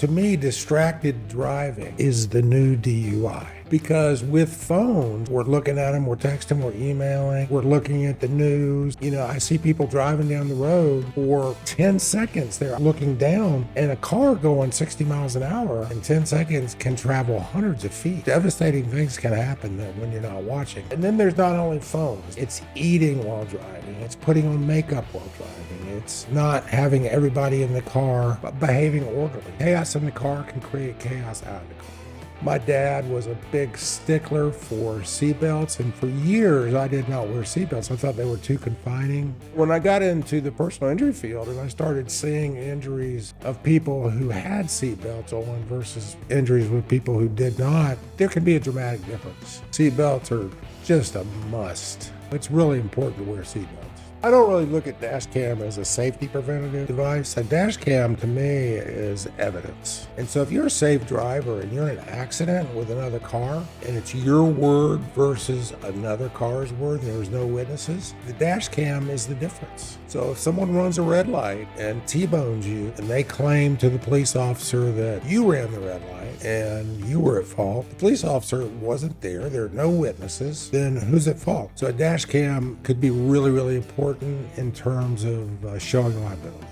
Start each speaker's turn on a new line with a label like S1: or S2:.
S1: To me, distracted driving is the new DUI. Because with phones, we're looking at them, we're texting, we're emailing, we're looking at the news. I see people driving down the road for 10 seconds. They're looking down, and a car going 60 miles an hour in 10 seconds can travel hundreds of feet. Devastating things can happen when you're not watching. And then there's not only phones, it's eating while driving, it's putting on makeup while driving, it's not having everybody in the car behaving orderly. Chaos in the car can create chaos out of the car. My dad was a big stickler for seatbelts, and for years I did not wear seatbelts. I thought they were too confining. When I got into the personal injury field and I started seeing injuries of people who had seatbelts on versus injuries with people who did not, there can be a dramatic difference. Seatbelts are just a must. It's really important to wear seatbelts. I don't really look at Dashcam as a safety preventative device. A Dashcam to me is evidence. And so if you're a safe driver and you're in an accident with another car and it's your word versus another car's word and there's no witnesses, the Dashcam is the difference. So if someone runs a red light and T-bones you and they claim to the police officer that you ran the red light and you were at fault, the police officer wasn't there, there are no witnesses, then who's at fault? So a Dashcam could be really, really important in terms of showing liability.